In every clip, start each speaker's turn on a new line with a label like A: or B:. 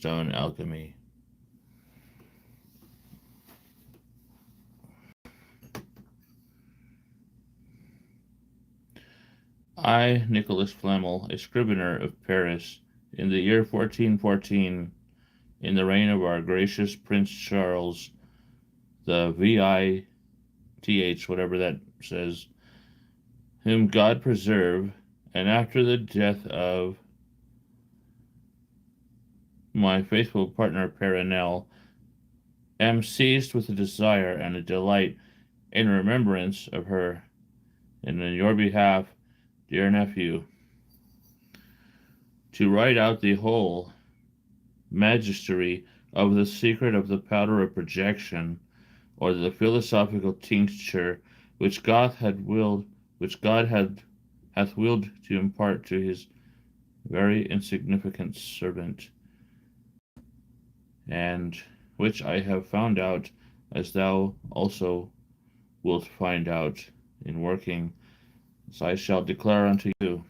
A: Stone Alchemy. I, Nicholas Flamel, a scrivener of Paris, in the year 1414, in the reign of our gracious Prince Charles, the VITH, whatever that says, whom God preserve, and after the death of my faithful partner Perenelle, am seized with a desire and a delight in remembrance of her, and in your behalf, dear nephew, to write out the whole magistery of the secret of the powder of projection, or the philosophical tincture which God hath willed to impart to his very insignificant servant, and which I have found out, as thou also wilt find out in working, as I shall declare unto you.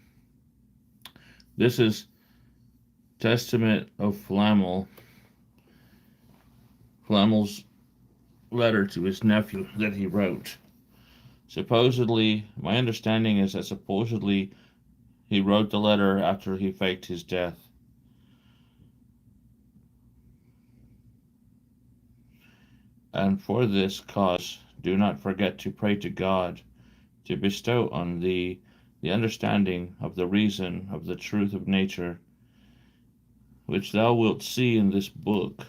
A: This is Testament of Flamel's letter to his nephew that he wrote. Supposedly, my understanding is that supposedly he wrote the letter after he faked his death. And for this cause, do not forget to pray to God to bestow on thee the understanding of the reason of the truth of nature, which thou wilt see in this book,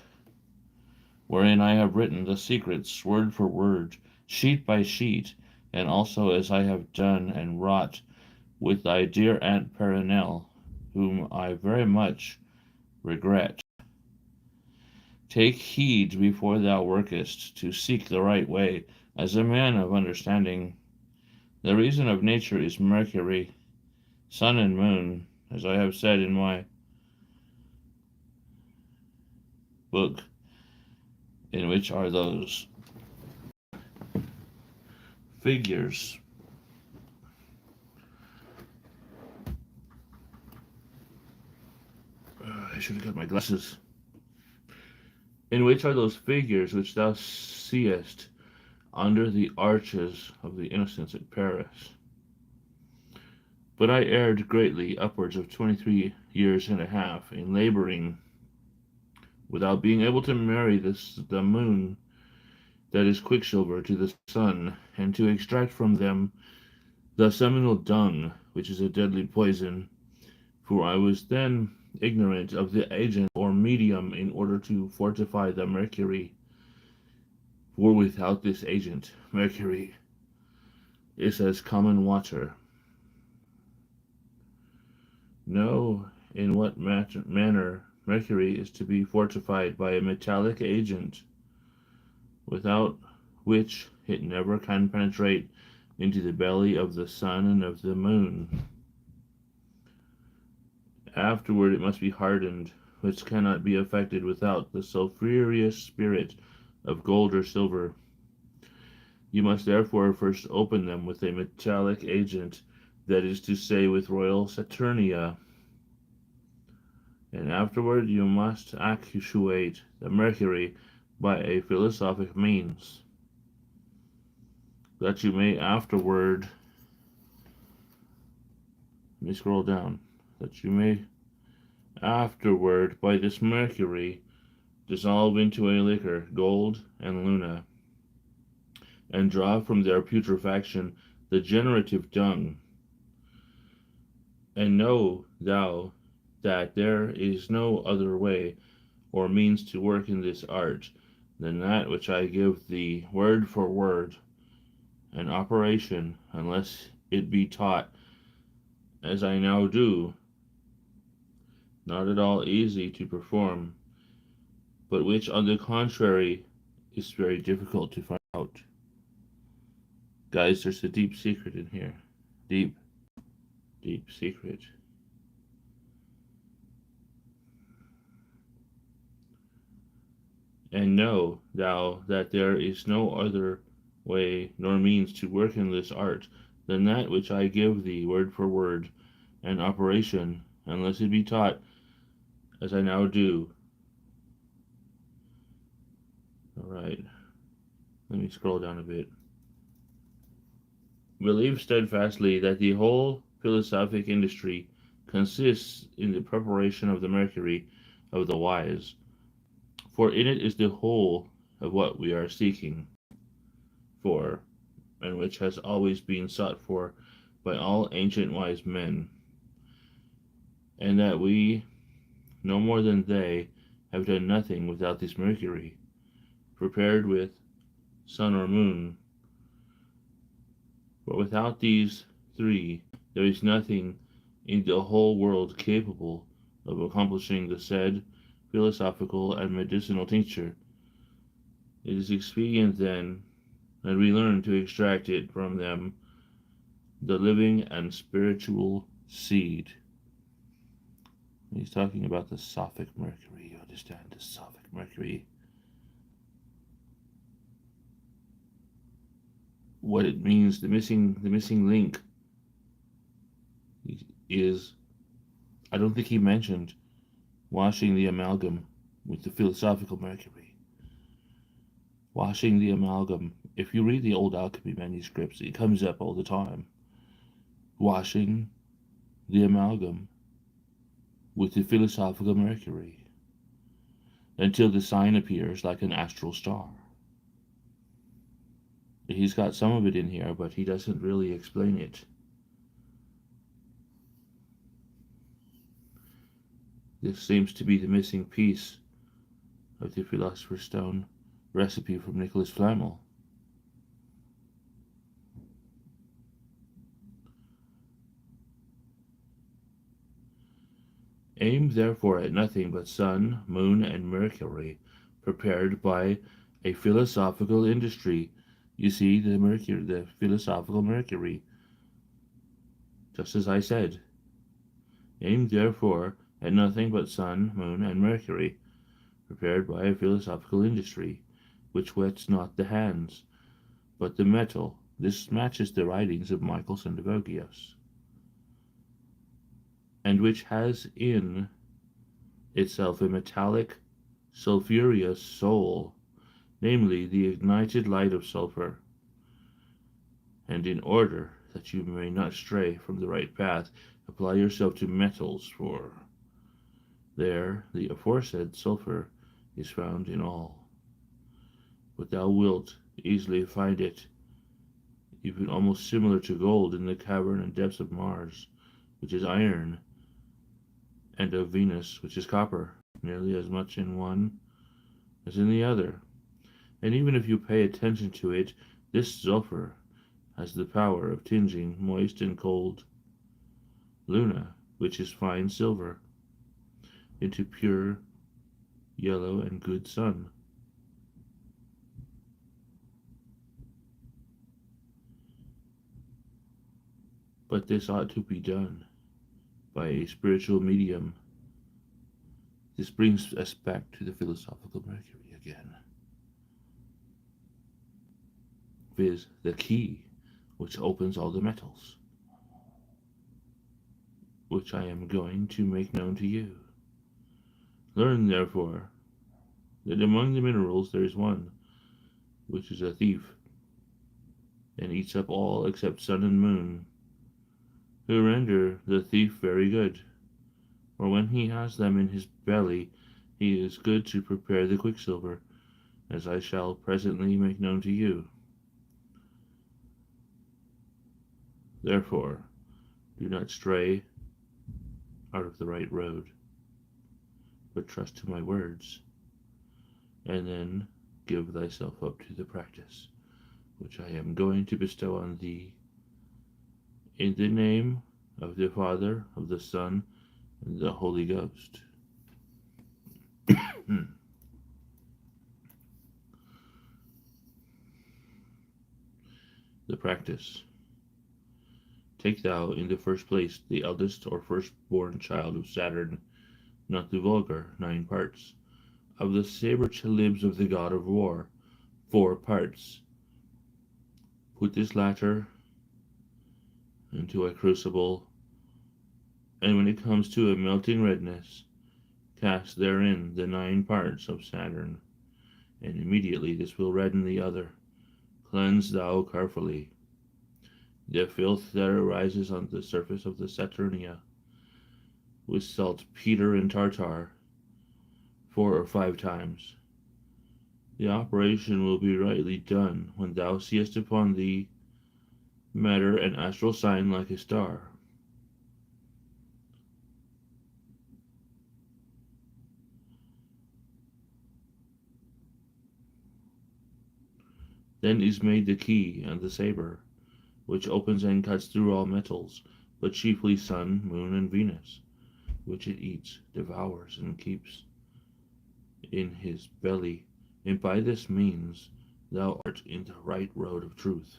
A: wherein I have written the secrets word for word, sheet by sheet, and also as I have done and wrought with thy dear Aunt Perenelle, whom I very much regret. Take heed before thou workest to seek the right way, as a man of understanding. The reason of nature is Mercury, sun and moon, as I have said in my book, in which are those figures. I should have got my glasses. In which are those figures which thou seest under the arches of the innocents at Paris. But I erred greatly, upwards of 23 years and a half, in laboring without being able to marry the moon that is quicksilver to the sun, and to extract from them the seminal dung, which is a deadly poison, for I was then ignorant of the agent or medium in order to fortify the mercury. For without this agent, mercury is as common water. Know in what manner mercury is to be fortified by a metallic agent, without which it never can penetrate into the belly of the sun and of the moon. Afterward it must be hardened, which cannot be effected without the sulphureous spirit of gold or silver. You must therefore first open them with a metallic agent, that is to say with royal Saturnia, and afterward you must actuate the mercury by a philosophic means, that you may afterward, let me scroll down, that you may afterward by this mercury dissolve into a liquor gold and luna, and draw from their putrefaction the generative dung. And know thou that there is no other way or means to work in this art than that which I give thee word for word, an operation, unless it be taught, as I now do, not at all easy to perform, but which on the contrary is very difficult to find out. Guys, there's a deep secret in here. Deep, deep secret. And know thou that there is no other way nor means to work in this art than that which I give thee word for word, an operation, unless it be taught, as I now do, Right. Let me scroll down a bit. Believe steadfastly that the whole philosophic industry consists in the preparation of the mercury of the wise, for in it is the whole of what we are seeking for, and which has always been sought for by all ancient wise men, and that we, no more than they, have done nothing without this mercury, prepared with sun or moon. For without these three, there is nothing in the whole world capable of accomplishing the said philosophical and medicinal tincture. It is expedient, then, that we learn to extract it from them, the living and spiritual seed. He's talking about the Sophic mercury. You understand the Sophic mercury? What it means, the missing link is, I don't think he mentioned washing the amalgam with the philosophical mercury. Washing the amalgam. If you read the old alchemy manuscripts, it comes up all the time. Washing the amalgam with the philosophical mercury until the sign appears like an astral star. He's got some of it in here, but he doesn't really explain it. This seems to be the missing piece of the Philosopher's Stone recipe from Nicholas Flamel. Aim therefore at nothing but sun, moon, and mercury, prepared by a philosophical industry. You see, the philosophical mercury. Just as I said. Aim therefore at nothing but sun, moon, and mercury, prepared by a philosophical industry, which wets not the hands, but the metal. This matches the writings of Michael Sendivogios, and which has in itself a metallic, sulphureous soul, namely the ignited light of sulphur. And in order that you may not stray from the right path, apply yourself to metals, for there the aforesaid sulphur is found in all. But thou wilt easily find it, even almost similar to gold, in the cavern and depths of Mars, which is iron, and of Venus, which is copper, nearly as much in one as in the other. And even if you pay attention to it, this sulphur has the power of tinging moist and cold luna, which is fine silver, into pure yellow and good sun. But this ought to be done by a spiritual medium. This brings us back to the philosophical mercury again, viz. The key which opens all the metals, which I am going to make known to you. Learn, therefore, that among the minerals there is one, which is a thief, and eats up all except sun and moon, who render the thief very good, for when he has them in his belly, he is good to prepare the quicksilver, as I shall presently make known to you. Therefore, do not stray out of the right road, but trust to my words, and then give thyself up to the practice, which I am going to bestow on thee, in the name of the Father, of the Son, and the Holy Ghost. The practice. Take thou in the first place the eldest or firstborn child of Saturn, not the vulgar, 9 parts, of the saber limbs of the god of war, 4 parts. Put this latter into a crucible, and when it comes to a melting redness, cast therein the 9 parts of Saturn, and immediately this will redden the other. Cleanse thou carefully the filth that arises on the surface of the Saturnia with saltpeter and tartar 4 or 5 times. The operation will be rightly done when thou seest upon thee matter an astral sign like a star. Then is made the key and the saber, which opens and cuts through all metals, but chiefly sun, moon, and Venus, which it eats, devours, and keeps in his belly, and by this means thou art in the right road of truth,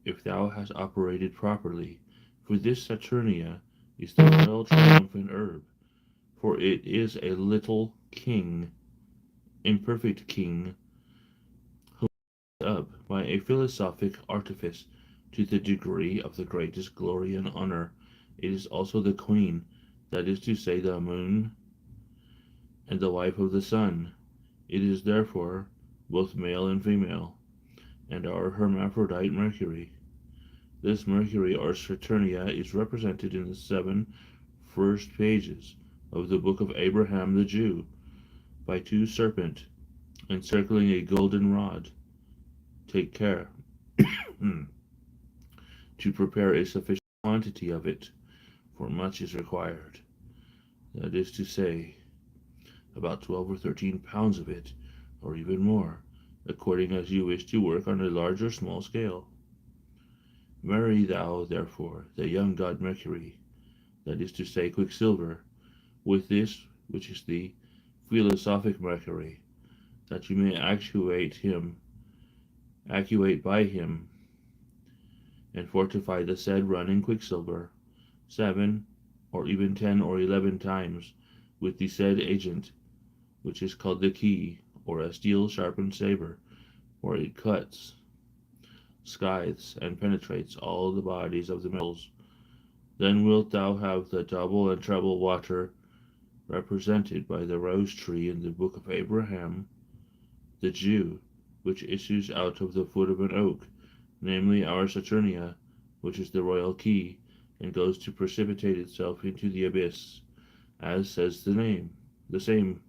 A: if thou hast operated properly. For this Saturnia is the royal triumphant herb, for it is a little king, imperfect king, who is up by a philosophic artifice to the degree of the greatest glory and honor. It is also the queen, that is to say, the moon, and the wife of the sun. It is therefore both male and female, and our hermaphrodite Mercury. This Mercury or Saturnia is represented in the 7 first pages of the book of Abraham the Jew by 2 serpents encircling a golden rod. Take care to prepare a sufficient quantity of it, for much is required. That is to say, about 12 or 13 pounds of it, or even more, according as you wish to work on a large or small scale. Marry thou, therefore, the young god Mercury, that is to say, Quicksilver, with this, which is the philosophic Mercury, that you may actuate by him, and fortify the said running Quicksilver 7 or even 10 or 11 times with the said agent, which is called the key, or a steel sharpened saber, for it cuts, scythes, and penetrates all the bodies of the metals. Then wilt thou have the double and treble water represented by the rose tree in the book of Abraham the Jew, which issues out of the foot of an oak, namely our Saturnia, which is the royal key, and goes to precipitate itself into the abyss, as says the same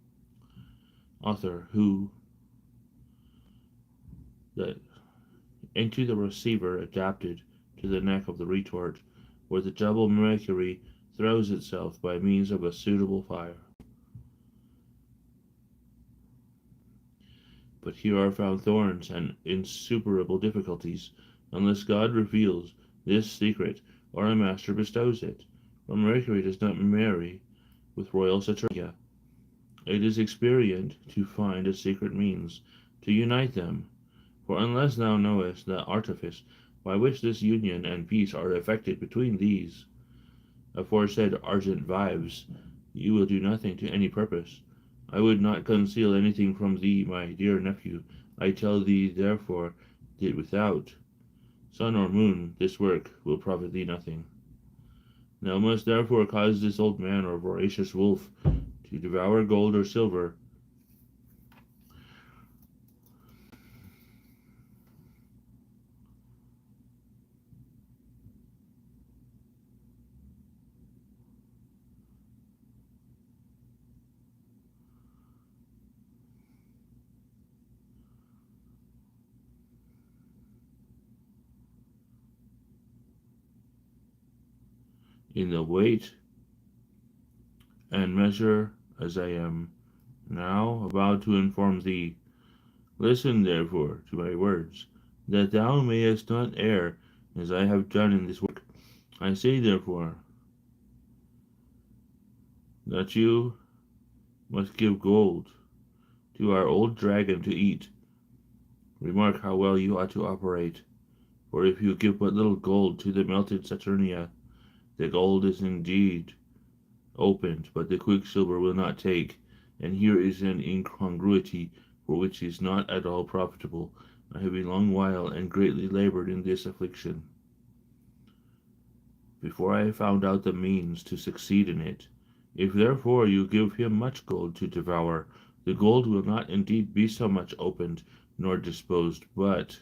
A: author, who that into the receiver adapted to the neck of the retort, where the double Mercury throws itself by means of a suitable fire. But here are found thorns and insuperable difficulties, unless God reveals this secret, or a master bestows it. For Mercury does not marry with royal Saturnia. It is expedient to find a secret means to unite them. For unless thou knowest the artifice by which this union and peace are effected between these aforesaid argent vives, you will do nothing to any purpose. I would not conceal anything from thee, my dear nephew. I tell thee therefore that without sun or moon this work will profit thee nothing. Thou must therefore cause this old man or voracious wolf to devour gold or silver, in the weight and measure as I am now about to inform thee. Listen therefore to my words, that thou mayest not err as I have done in this work. I say therefore that you must give gold to our old dragon to eat. Remark how well you ought to operate, for if you give but little gold to the melted Saturnia, the gold is indeed opened, but the quicksilver will not take, and here is an incongruity for which is not at all profitable. I have a long while and greatly labored in this affliction, before I found out the means to succeed in it. If therefore you give him much gold to devour, The gold will not indeed be so much opened nor disposed, but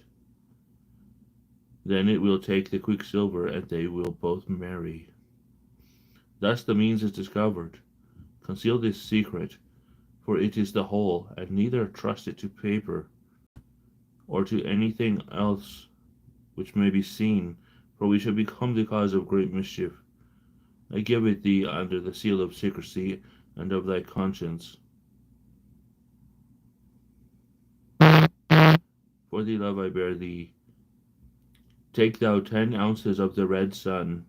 A: then it will take the quicksilver, and they will both marry. Thus the means is discovered. Conceal this secret, for it is the whole, and neither trust it to paper or to anything else which may be seen, for we shall become the cause of great mischief. I give it thee under the seal of secrecy and of thy conscience. For the love I bear thee. Take thou 10 ounces of the red sun,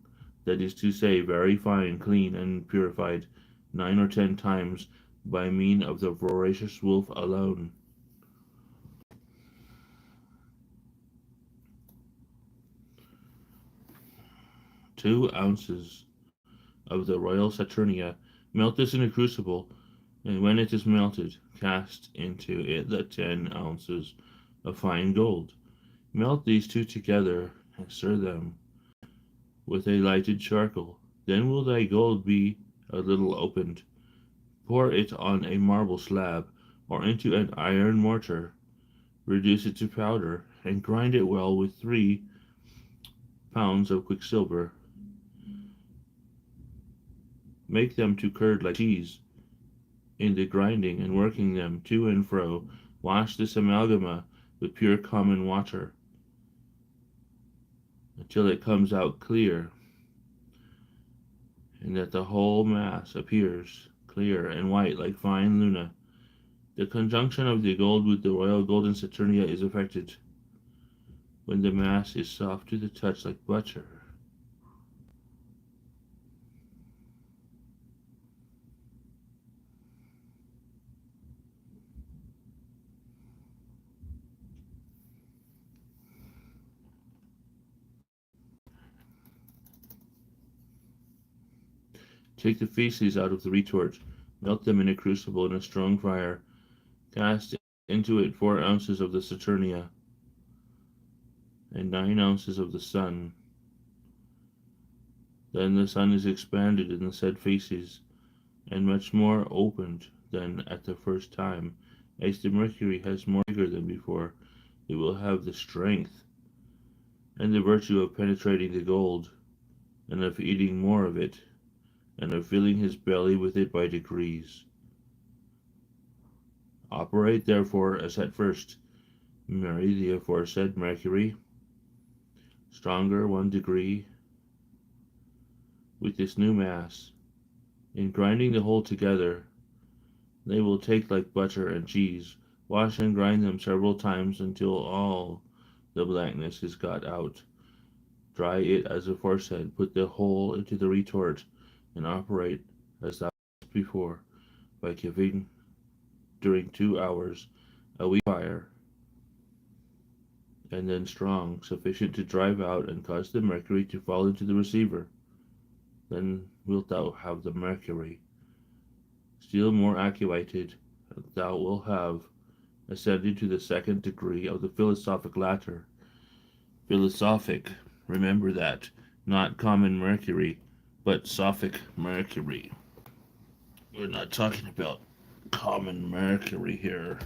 A: that is to say, very fine, clean, and purified 9 or 10 times by mean of the voracious wolf alone. Two ounces of the royal Saturnia, melt this in a crucible, and when it is melted, cast into it the 10 ounces of fine gold. Melt these two together, and stir them with a lighted charcoal. Then will thy gold be a little opened. Pour it on a marble slab, or into an iron mortar. Reduce it to powder, and grind it well with 3 pounds of quicksilver. Make them to curd like cheese. In the grinding and working them to and fro, wash this amalgama with pure common water until it comes out clear, and that the whole mass appears clear and white like fine luna. The conjunction of the gold with the royal golden Saturnia is effected when the mass is soft to the touch like butter. Take the feces out of the retort, melt them in a crucible in a strong fire, cast into it 4 ounces of the Saturnia and 9 ounces of the sun. Then the sun is expanded in the said feces, and much more opened than at the first time. As the mercury has more vigor than before, it will have the strength and the virtue of penetrating the gold, and of eating more of it, and of filling his belly with it by degrees. Operate therefore as at first. Marry the aforesaid mercury, stronger 1 degree, with this new mass. In grinding the whole together, they will take like butter and cheese. Wash and grind them several times until all the blackness is got out. Dry it as aforesaid. Put the whole into the retort, and operate as thou didst before, by giving during 2 hours a weak fire, and then strong, sufficient to drive out and cause the mercury to fall into the receiver. Then wilt thou have the mercury. Still more actuated, thou wilt have ascended to the 2nd degree of the philosophic ladder. Philosophic, remember that, not common mercury, but sophic mercury. We're not talking about common mercury here.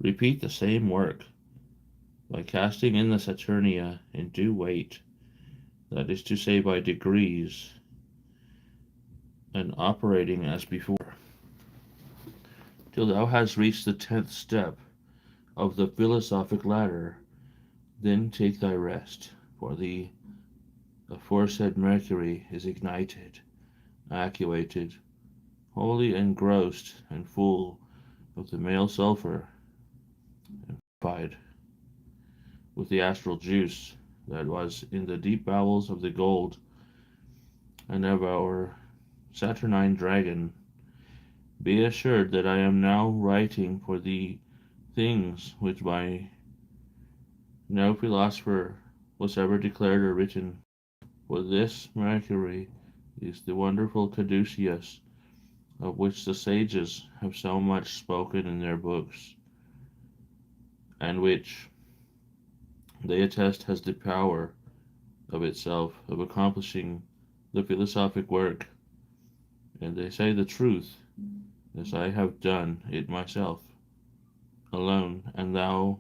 A: Repeat the same work by casting in the Saturnia in due weight, that is to say by degrees, and operating as before, till thou hast reached the 10th step of the philosophic ladder. Then take thy rest, for the aforesaid mercury is ignited, actuated, wholly engrossed and full of the male sulfur, and purified with the astral juice that was in the deep bowels of the gold and of our saturnine dragon. Be assured that I am now writing for the things which by no philosopher was ever declared or written. For this mercury is the wonderful caduceus, of which the sages have so much spoken in their books, and which they attest has the power of itself, of accomplishing the philosophic work, and they say the truth, as I have done it myself alone, and thou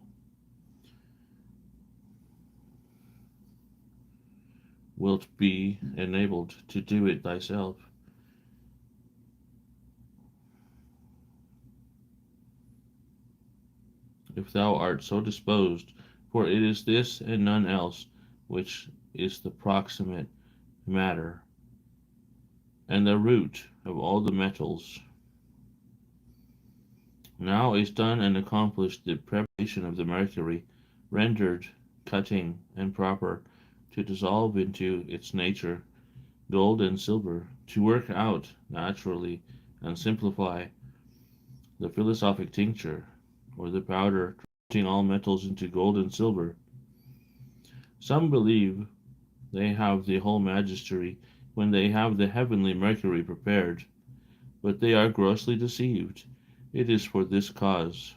A: wilt be enabled to do it thyself. If thou art so disposed, for it is this and none else which is the proximate matter, and the root of all the metals. Now is done and accomplished the preparation of the mercury, rendered cutting and proper to dissolve into its nature gold and silver, to work out naturally and simplify the philosophic tincture, or the powder, converting all metals into gold and silver. Some believe they have the whole magistery when they have the heavenly mercury prepared, but they are grossly deceived. It is for this cause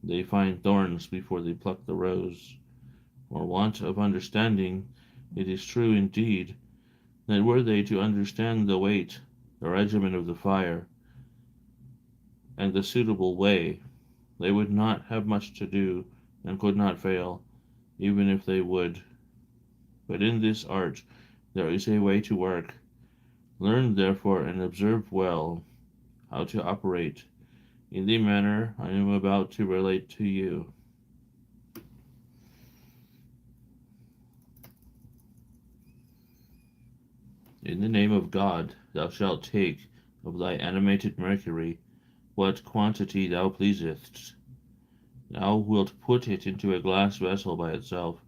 A: they find thorns before they pluck the rose. For want of understanding, it is true indeed, that were they to understand the weight, the regimen of the fire, and the suitable way, they would not have much to do, and could not fail, even if they would. But in this art there is a way to work. Learn therefore and observe well how to operate in the manner I am about to relate to you. In the name of God thou shalt take of thy animated mercury what quantity thou pleasest. Thou wilt put it into a glass vessel by itself,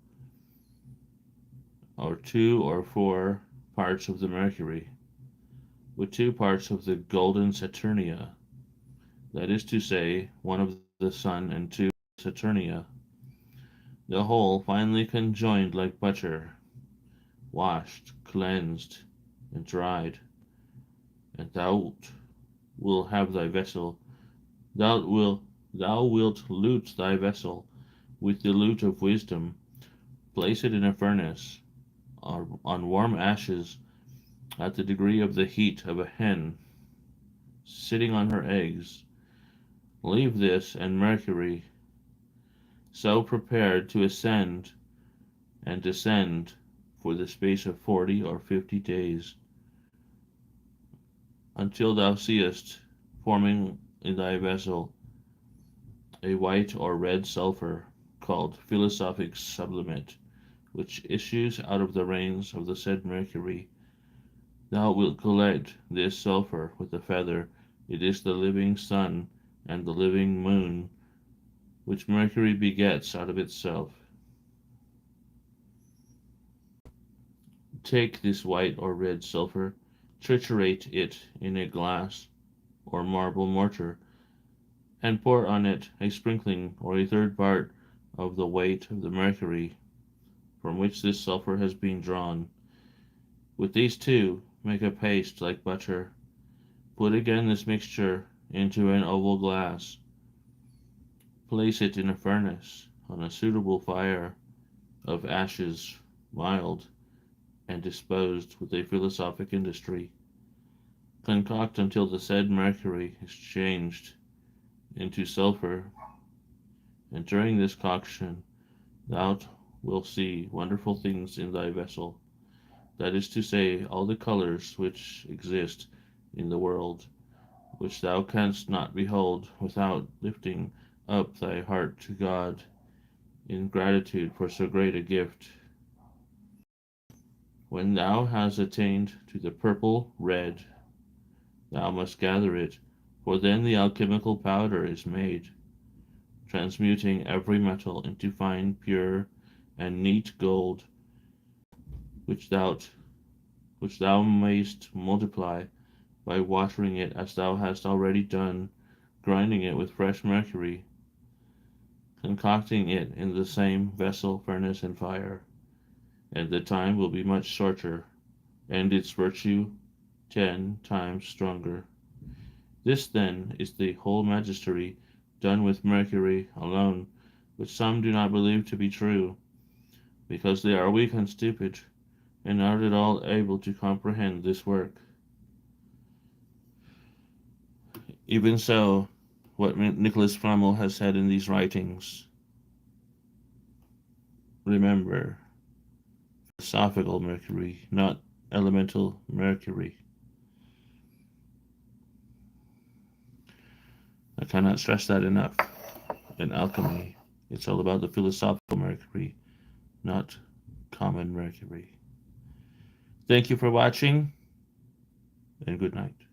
A: or 2 or 4 parts of the mercury, with 2 parts of the golden Saturnia, that is to say, 1 of the sun and 2 Saturnia, the whole finely conjoined like butter, washed, cleansed, and dried, and thou wilt have thy vessel. Thou wilt lute thy vessel with the lute of wisdom, place it in a furnace, on warm ashes, at the degree of the heat of a hen sitting on her eggs. Leave this and mercury so prepared to ascend and descend for the space of 40 or 50 days, until thou seest forming in thy vessel a white or red sulphur, called philosophic sublimate, which issues out of the rains of the said mercury. Thou wilt collect this sulphur with a feather. It is the living sun and the living moon, which mercury begets out of itself. Take this white or red sulphur, triturate it in a glass or marble mortar, and pour on it a sprinkling or a third part of the weight of the mercury from which this sulphur has been drawn. With these two, make a paste like butter. Put again this mixture into an oval glass. Place it in a furnace on a suitable fire of ashes, mild, and disposed with a philosophic industry. Concoct until the said mercury is changed into sulphur, and during this coction thou wilt see wonderful things in thy vessel, that is to say, all the colors which exist in the world, which thou canst not behold without lifting up thy heart to God in gratitude for so great a gift. When thou hast attained to the purple red, thou must gather it, for then the alchemical powder is made, transmuting every metal into fine, pure, and neat gold, which thou mayst multiply by watering it as thou hast already done, grinding it with fresh mercury, concocting it in the same vessel, furnace, and fire, and the time will be much shorter, and its virtue 10 times stronger. This, then, is the whole magistery done with mercury alone, which some do not believe to be true. because they are weak and stupid, and not at all able to comprehend this work. Even so, what Nicholas Flamel has said in these writings, remember, philosophical Mercury, not elemental Mercury. I cannot stress that enough. In alchemy, it's all about the philosophical Mercury, not common Mercury. Thank you for watching, and good night.